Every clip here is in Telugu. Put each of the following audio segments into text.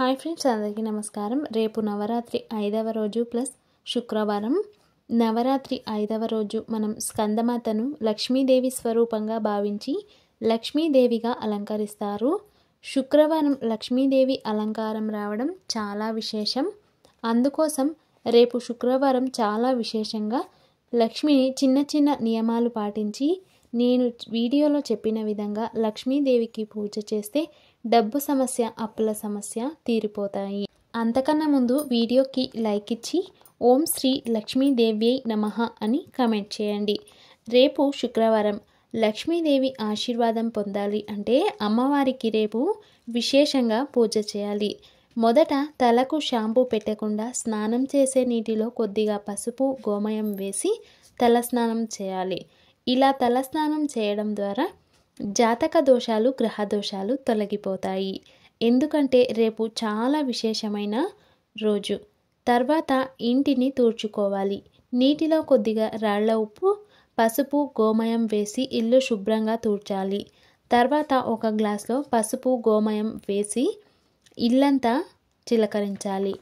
హాయ్ ఫ్రెండ్స్, అందరికీ నమస్కారం. రేపు నవరాత్రి 5వ రోజు ప్లస్ శుక్రవారం. నవరాత్రి 5వ రోజు మనం స్కందమాతను లక్ష్మీదేవి స్వరూపంగా భావించి లక్ష్మీదేవిగా అలంకరిస్తారు. శుక్రవారం లక్ష్మీదేవి అలంకారం రావడం చాలా విశేషం. అందుకోసం రేపు శుక్రవారం చాలా విశేషంగా లక్ష్మిని చిన్న చిన్న నియమాలు పాటించి నేను వీడియోలో చెప్పిన విధంగా లక్ష్మీదేవికి పూజ చేస్తే డబ్బు సమస్య, అప్పుల సమస్య తీరిపోతాయి. అంతకన్నా ముందు వీడియోకి లైక్ ఇచ్చి ఓం శ్రీ లక్ష్మీదేవ్యై నమః అని కామెంట్ చేయండి. రేపు శుక్రవారం లక్ష్మీదేవి ఆశీర్వాదం పొందాలి అంటే అమ్మవారికి రేపు విశేషంగా పూజ చేయాలి. మొదట తలకు షాంపూ పెట్టకుండా స్నానం చేసే నీటిలో కొద్దిగా పసుపు, గోమయం వేసి తలస్నానం చేయాలి. ఇలా తలస్నానం చేయడం ద్వారా జాతక దోషాలు, గ్రహ దోషాలు తొలగిపోతాయి. ఎందుకంటే రేపు చాలా విశేషమైన రోజు. తర్వాత ఇంటిని తూర్చుకోవాలి. నీటిలో కొద్దిగా రాళ్ల ఉప్పు, పసుపు, గోమయం వేసి ఇల్లు శుభ్రంగా తూర్చాలి. తర్వాత ఒక గ్లాస్లో పసుపు, గోమయం వేసి ఇల్లంతా చిలకరించాలి.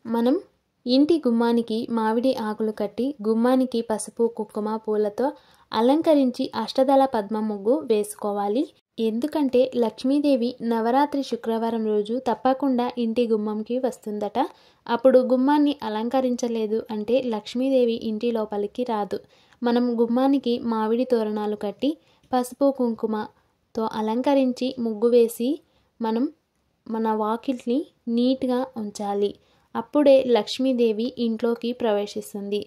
మనం ఇంటి గుమ్మానికి మామిడి ఆకులు కట్టి గుమ్మానికి పసుపు, కుంకుమ, పూలతో అలంకరించి అష్టదళ పద్మ ముగ్గు వేసుకోవాలి. ఎందుకంటే లక్ష్మీదేవి నవరాత్రి శుక్రవారం రోజు తప్పకుండా ఇంటి గుమ్మంకి వస్తుందట. అప్పుడు గుమ్మాన్ని అలంకరించలేదు అంటే లక్ష్మీదేవి ఇంటి లోపలికి రాదు. మనం గుమ్మానికి మామిడి తోరణాలు కట్టి పసుపు, కుంకుమతో అలంకరించి ముగ్గు వేసి మనం మన వాకిల్ని నీట్గా ఉంచాలి. అప్పుడే లక్ష్మీదేవి ఇంట్లోకి ప్రవేశిస్తుంది.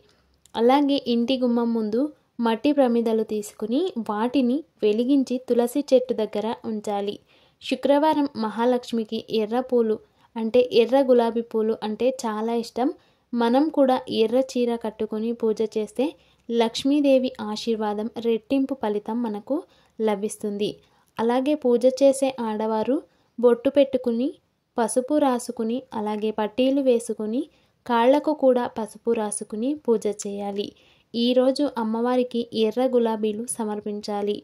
అలాగే ఇంటి గుమ్మం ముందు మట్టి ప్రమిదలు తీసుకుని వాటిని వెలిగించి తులసి చెట్టు దగ్గర ఉంచాలి. శుక్రవారం మహాలక్ష్మికి ఎర్ర పూలు అంటే ఎర్ర గులాబీ పూలు అంటే చాలా ఇష్టం. మనం కూడా ఎర్ర చీర కట్టుకొని పూజ చేస్తే లక్ష్మీదేవి ఆశీర్వాదం రెట్టింపు ఫలితం మనకు లభిస్తుంది. అలాగే పూజ చేసే ఆడవారు బొట్టు పెట్టుకుని పసుపు రాసుకుని అలాగే పట్టీలు వేసుకుని కాళ్లకు కూడా పసుపు రాసుకుని పూజ చేయాలి. ఈరోజు అమ్మవారికి ఎర్ర గులాబీలు సమర్పించాలి.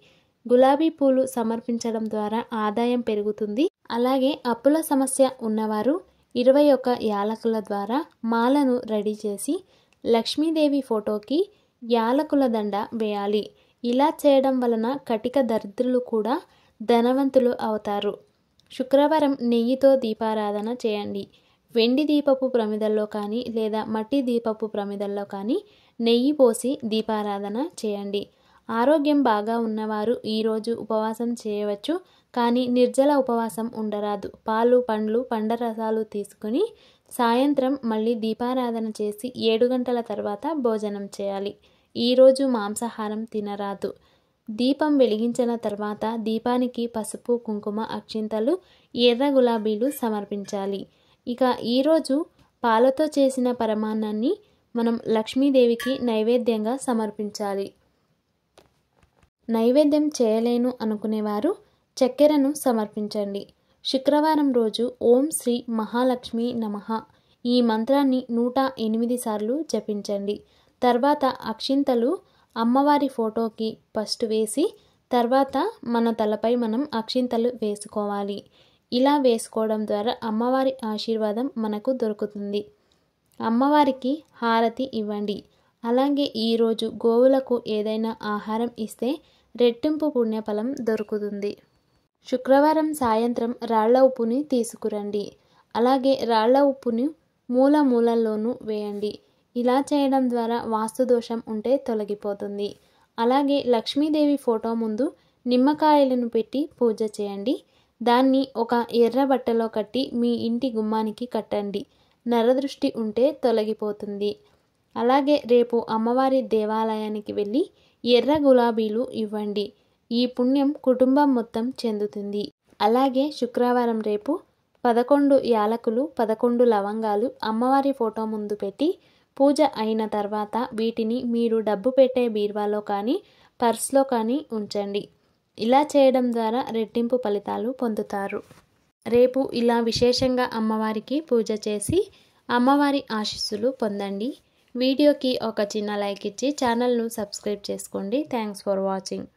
గులాబీ పూలు సమర్పించడం ద్వారా ఆదాయం పెరుగుతుంది. అలాగే అప్పుల సమస్య ఉన్నవారు 21 యాలకుల ద్వారా మాలను రెడీ చేసి లక్ష్మీదేవి ఫోటోకి యాలకుల దండ వేయాలి. ఇలా చేయడం వలన కటిక దరిద్రులు కూడా ధనవంతులు అవుతారు. శుక్రవారం నెయ్యితో దీపారాధన చేయండి. వెండి దీపపు ప్రమిదల్లో కానీ లేదా మట్టి దీపపు ప్రమిదల్లో కానీ నెయ్యి పోసి దీపారాధన చేయండి. ఆరోగ్యం బాగా ఉన్నవారు ఈరోజు ఉపవాసం చేయవచ్చు. కానీ నిర్జల ఉపవాసం ఉండరాదు. పాలు, పండ్లు, పండ్ల తీసుకుని సాయంత్రం మళ్ళీ దీపారాధన చేసి 7 గంటల తర్వాత భోజనం చేయాలి. ఈరోజు మాంసాహారం తినరాదు. దీపం వెలిగించిన తర్వాత దీపానికి పసుపు, కుంకుమ, అక్షింతలు, ఎర్ర గులాబీలు సమర్పించాలి. ఇక ఈరోజు పాలతో చేసిన పరమాన్నాన్ని మనం లక్ష్మీదేవికి నైవేద్యంగా సమర్పించాలి. నైవేద్యం చేయలేను అనుకునేవారు చక్కెరను సమర్పించండి. శుక్రవారం రోజు ఓం శ్రీ మహాలక్ష్మి నమః ఈ మంత్రాన్ని 108 సార్లు జపించండి. తర్వాత అక్షింతలు అమ్మవారి ఫోటోకి ఫస్ట్ వేసి తర్వాత మన తలపై మనం అక్షింతలు వేసుకోవాలి. ఇలా వేసుకోవడం ద్వారా అమ్మవారి ఆశీర్వాదం మనకు దొరుకుతుంది. అమ్మవారికి హారతి ఇవ్వండి. అలాగే ఈరోజు గోవులకు ఏదైనా ఆహారం ఇస్తే రెట్టింపు పుణ్యఫలం దొరుకుతుంది. శుక్రవారం సాయంత్రం రాళ్ల ఉప్పుని తీసుకురండి. అలాగే రాళ్ల ఉప్పుని మూలల్లోనూ వేయండి. ఇలా చేయడం ద్వారా వాస్తు దోషం ఉంటే తొలగిపోతుంది. అలాగే లక్ష్మీదేవి ఫోటో ముందు నిమ్మకాయలను పెట్టి పూజ చేయండి. దాన్ని ఒక ఎర్ర బట్టలో కట్టి మీ ఇంటి గుమ్మానికి కట్టండి. నరదృష్టి ఉంటే తొలగిపోతుంది. అలాగే రేపు అమ్మవారి దేవాలయానికి వెళ్ళి ఎర్ర గులాబీలు ఇవ్వండి. ఈ పుణ్యం కుటుంబం మొత్తం చెందుతుంది. అలాగే శుక్రవారం రేపు 11 యాలకులు, 11 లవంగాలు అమ్మవారి ఫోటో ముందు పెట్టి పూజ అయిన తర్వాత వీటిని మీరు డబ్బు పెట్టే బీరువాలో కానీ పర్స్లో కానీ ఉంచండి. ఇలా చేయడం ద్వారా రెట్టింపు ఫలితాలు పొందుతారు. రేపు ఇలా విశేషంగా అమ్మవారికి పూజ చేసి అమ్మవారి ఆశీస్సులు పొందండి. వీడియోకి ఒక చిన్న లైక్ ఇచ్చి ఛానల్ను సబ్స్క్రైబ్ చేసుకోండి. Thanks for watching.